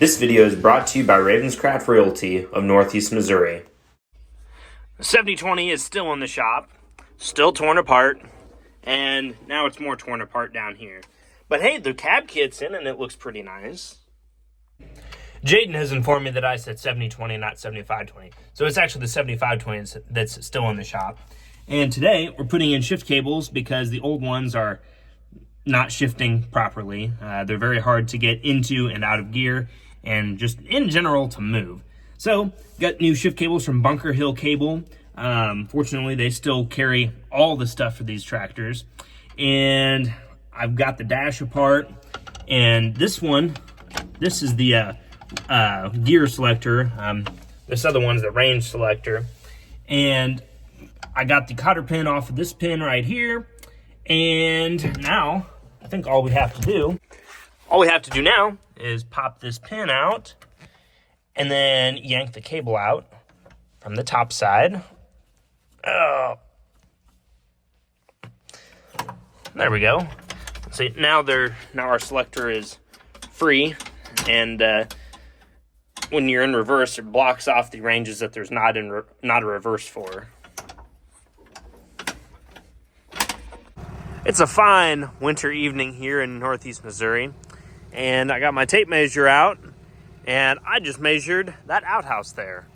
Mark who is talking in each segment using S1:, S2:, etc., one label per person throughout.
S1: This video is brought to you by Ravenscraft Realty of Northeast Missouri. 7020 is still in the shop, still torn apart, and now it's more torn apart down here. But hey, the cab kit's in and it looks pretty nice. Jaden has informed me that I said 7020, not 7520. So it's actually the 7520 that's still in the shop. And today we're putting in shift cables because the old ones are not shifting properly. They're very hard to get into and out of gear and just in general to move. So got new shift cables from Bunker Hill Cable. Fortunately, they still carry all the stuff for these tractors. And I've got the dash apart. And this is the gear selector. This other one's the range selector. And I got the cotter pin off of this pin right here. And now I think all we have to do now is pop this pin out and then yank the cable out from the top side. Oh, there we go. See, now our selector is free, and when you're in reverse, it blocks off the ranges that there's not a reverse for. It's a fine winter evening here in Northeast Missouri, and I got my tape measure out, and I just measured that outhouse there.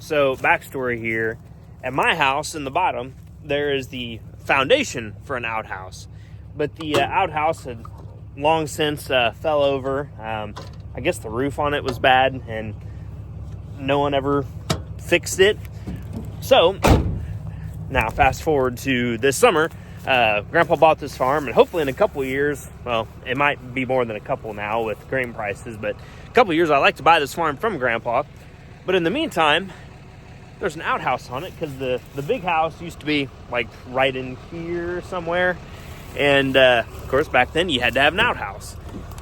S1: So, backstory here, at my house in the bottom, there is the foundation for an outhouse, but the outhouse had long since fell over. I guess the roof on it was bad, and no one ever fixed it. So, now fast forward to this summer. Grandpa bought this farm, and hopefully in a couple of years, well, it might be more than a couple now with grain prices, but a couple of years I'd like to buy this farm from Grandpa. But in the meantime, there's an outhouse on it because the big house used to be like right in here somewhere. And of course, back then you had to have an outhouse.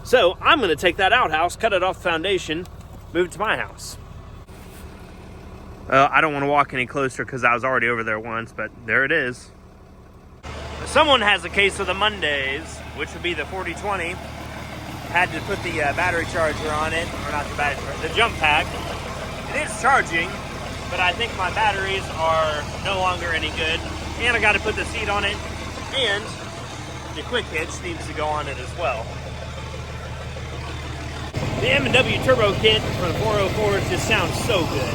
S1: So I'm going to take that outhouse, cut it off the foundation, move it to my house. I don't want to walk any closer because I was already over there once, but there it is. Someone has a case of the Mondays, which would be the 4020. Had to put the battery charger on it, or not the battery charger, the jump pack. It is charging, but I think my batteries are no longer any good. And I got to put the seat on it, and the quick hitch needs to go on it as well. The M&W turbo kit for the 404s just sounds so good.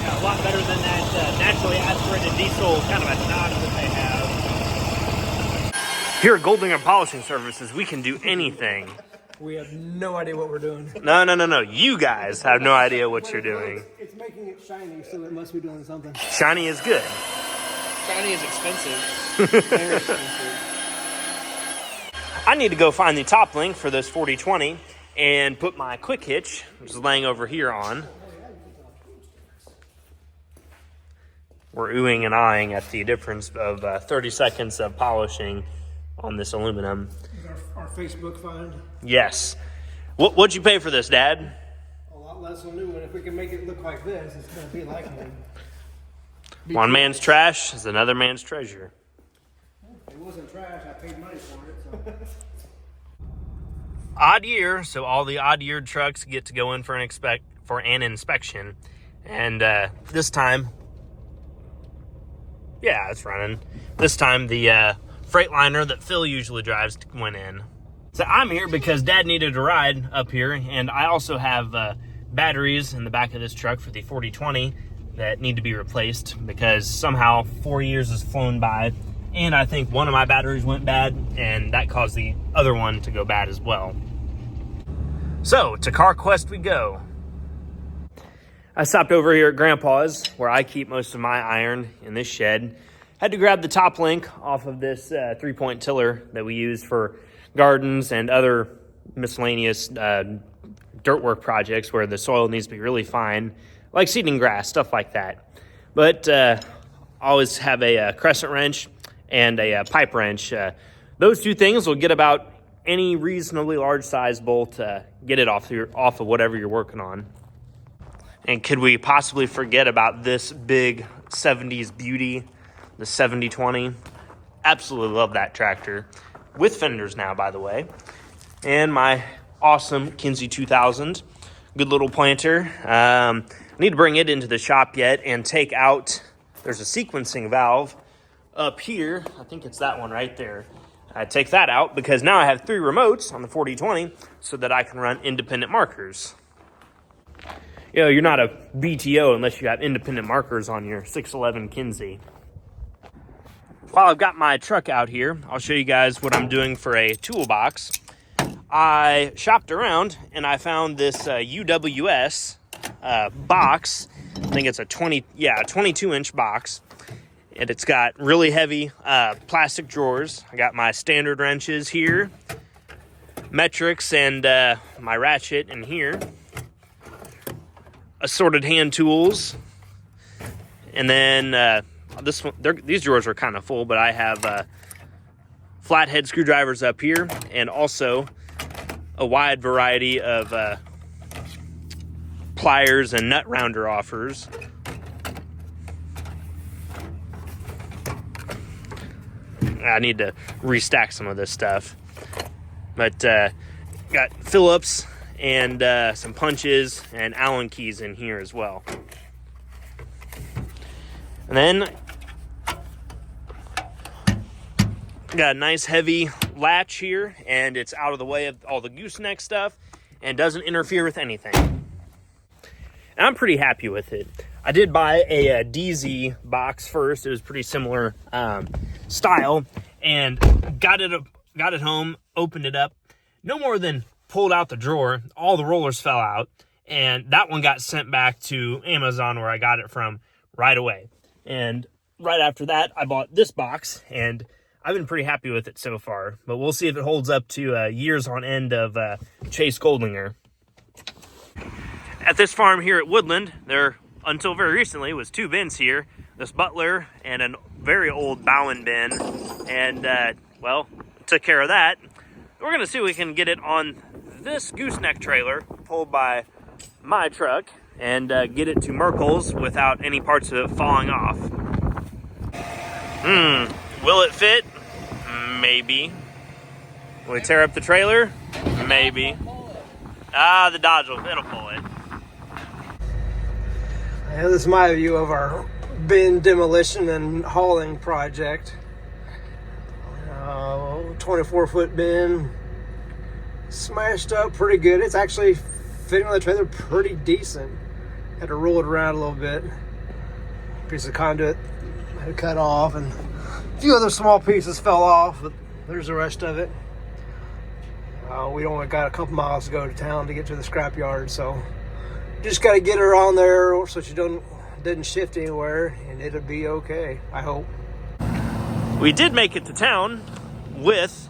S1: A lot better than that naturally aspirated diesel kind of a knock that they have. Here at Goldinger Polishing Services, we can do anything.
S2: We have no idea what we're doing.
S1: No. You guys have no idea what you're doing.
S2: It's making it shiny, so it must be doing something.
S1: Shiny is good.
S2: Shiny is expensive. Very expensive.
S1: I need to go find the top link for this 4020 and put my quick hitch, which is laying over here, on. We're oohing and eyeing at the difference of 30 seconds of polishing on this aluminum.
S2: Our Facebook find.
S1: Yes. What'd you pay for this, Dad?
S2: A lot less than new one. If we can make it look like this, it's going to be like one.
S1: One man's trash is another man's treasure.
S2: It wasn't trash. I paid money for it. So.
S1: Odd year, so all the odd-yeared trucks get to go in for an inspection. And this time, yeah, it's running. This time, the Freightliner that Phil usually drives went in. So I'm here because Dad needed a ride up here, and I also have batteries in the back of this truck for the 4020 that need to be replaced because somehow 4 years has flown by, and I think one of my batteries went bad, and that caused the other one to go bad as well. So, to Car Quest we go. I stopped over here at Grandpa's, where I keep most of my iron in this shed. Had to grab the top link off of this 3-point tiller that we use for gardens and other miscellaneous dirt work projects where the soil needs to be really fine, like seeding grass, stuff like that. But always have a crescent wrench and a pipe wrench. Those two things will get about any reasonably large size bolt, get it off of whatever you're working on. And could we possibly forget about this big 70s beauty, the 7020? Absolutely love that tractor. With fenders now, by the way. And my awesome Kinsey 2000. Good little planter. I need to bring it into the shop yet and take out, there's a sequencing valve up here. I think it's that one right there. I take that out because now I have 3 remotes on the 4020 so that I can run independent markers. You know, you're not a BTO unless you have independent markers on your 611 Kinsey. While I've got my truck out here, I'll show you guys what I'm doing for a toolbox. I shopped around and I found this UWS box. I think it's a 22-inch box. And it's got really heavy plastic drawers. I got my standard wrenches here, metrics, and my ratchet in here. Assorted hand tools. And then these drawers are kind of full, but I have flathead screwdrivers up here, and also a wide variety of pliers and nut rounder offers. I need to restack some of this stuff. But got Phillips and some punches and Allen keys in here as well. And then got a nice heavy latch here, and it's out of the way of all the gooseneck stuff and doesn't interfere with anything. And I'm pretty happy with it. I did buy a DZ box first. It was pretty similar style, and got it home, opened it up. No more than pulled out the drawer, all the rollers fell out, and that one got sent back to Amazon where I got it from right away. And right after that, I bought this box, and I've been pretty happy with it so far. But we'll see if it holds up to years on end of Chase Goldlinger. At this farm here at Woodland, there, until very recently, was 2 bins here. This Butler and a very old Bowen bin. And, well, took care of that. We're going to see if we can get it on this gooseneck trailer pulled by my truck and get it to Merkel's without any parts of it falling off. Will it fit? Maybe. Will we tear up the trailer? Maybe. The Dodge it'll pull it.
S2: Yeah, this is my view of our bin demolition and hauling project. 24-foot bin, smashed up pretty good. It's actually fitting on the trailer pretty decent. Had to roll it around a little bit. Piece of conduit had to cut off, and a few other small pieces fell off, but there's the rest of it. We only got a couple miles to go to town to get to the scrapyard, so just got to get her on there so she didn't shift anywhere, and it'll be okay, I hope.
S1: We did make it to town with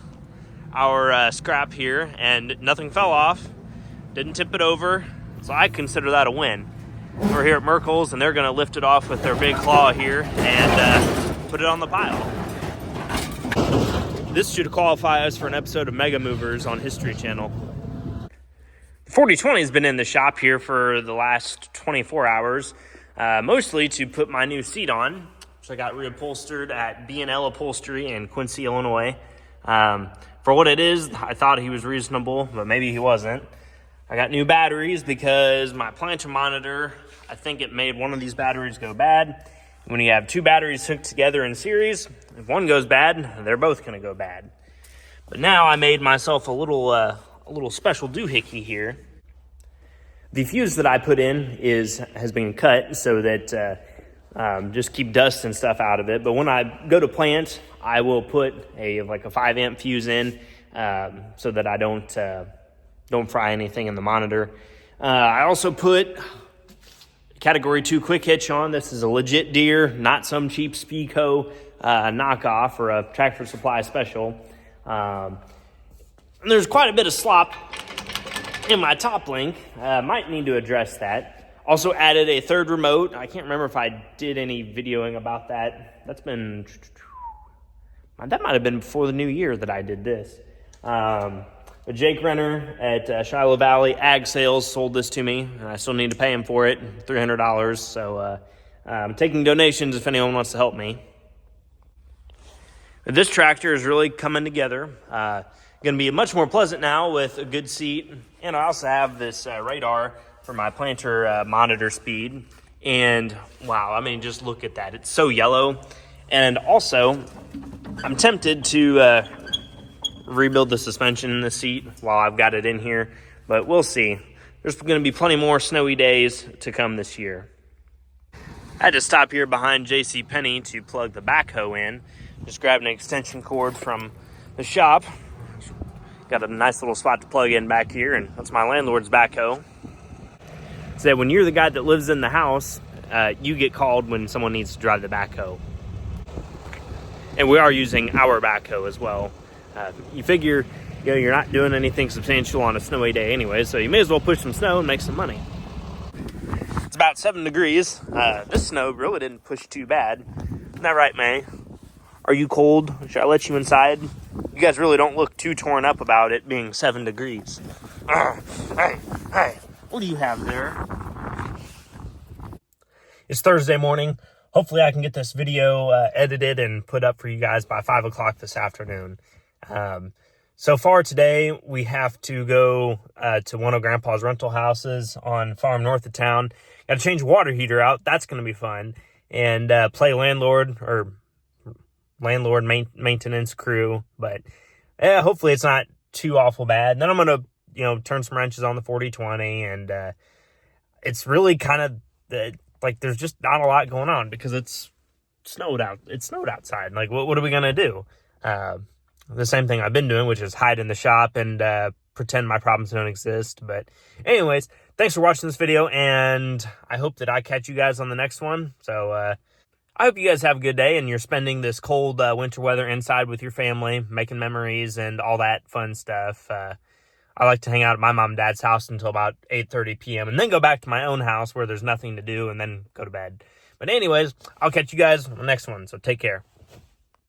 S1: our scrap here, and nothing fell off. Didn't tip it over, so I consider that a win. We're here at Merkel's, and they're going to lift it off with their big claw here and put it on the pile. This should qualify us for an episode of Mega Movers on History Channel. The 4020 has been in the shop here for the last 24 hours, mostly to put my new seat on, which I got reupholstered at B&L Upholstery in Quincy, Illinois. For what it is, I thought he was reasonable, but maybe he wasn't. I got new batteries because my planter monitor, I think it made one of these batteries go bad. When you have 2 batteries hooked together in series, if one goes bad, they're both going to go bad. But now I made myself a little special doohickey here. The fuse that I put in has been cut so that just keep dust and stuff out of it. But when I go to plant, I will put a 5 amp fuse in so that I don't fry anything in the monitor. I also put Category 2 quick hitch on. This is a legit Deere, not some cheap Speeco knockoff or a Tractor Supply special. And there's quite a bit of slop in my top link. Might need to address that. Also added a 3rd remote. I can't remember if I did any videoing about that. That might have been before the new year that I did this. But Jake Renner at Shiloh Valley Ag Sales sold this to me, and I still need to pay him for it, $300. So I'm taking donations if anyone wants to help me. But this tractor is really coming together. Going to be much more pleasant now with a good seat. And I also have this radar for my planter monitor speed. And wow, I mean, just look at that. It's so yellow. And also, I'm tempted to rebuild the suspension in the seat while I've got it in here. But we'll see. There's going to be plenty more snowy days to come this year. I had to stop here behind JCPenney to plug the backhoe in. Just grabbed an extension cord from the shop. Got a nice little spot to plug in back here, and that's my landlord's backhoe. So when you're the guy that lives in the house, you get called when someone needs to drive the backhoe. And we are using our backhoe as well. You figure, you're not doing anything substantial on a snowy day anyway, so you may as well push some snow and make some money. It's about 7 degrees. This snow really didn't push too bad. Isn't that right, May? Are you cold? Should I let you inside? You guys really don't look too torn up about it being 7 degrees. Hey, what do you have there? It's Thursday morning. Hopefully I can get this video edited and put up for you guys by 5 o'clock this afternoon. So far today, we have to go to one of Grandpa's rental houses on farm north of town. Got to change the water heater out. That's going to be fun. And play landlord maintenance crew. But hopefully it's not too awful bad. And then I'm going to, turn some wrenches on the 4020. And it's really kind of like there's just not a lot going on because it's snowed out. It's snowed outside. Like, what are we going to do? The same thing I've been doing, which is hide in the shop and pretend my problems don't exist. But anyways, thanks for watching this video, and I hope that I catch you guys on the next one. So I hope you guys have a good day, and you're spending this cold winter weather inside with your family, making memories and all that fun stuff. I like to hang out at my mom and dad's house until about 8:30 p.m. and then go back to my own house where there's nothing to do and then go to bed. But anyways, I'll catch you guys on the next one, so take care.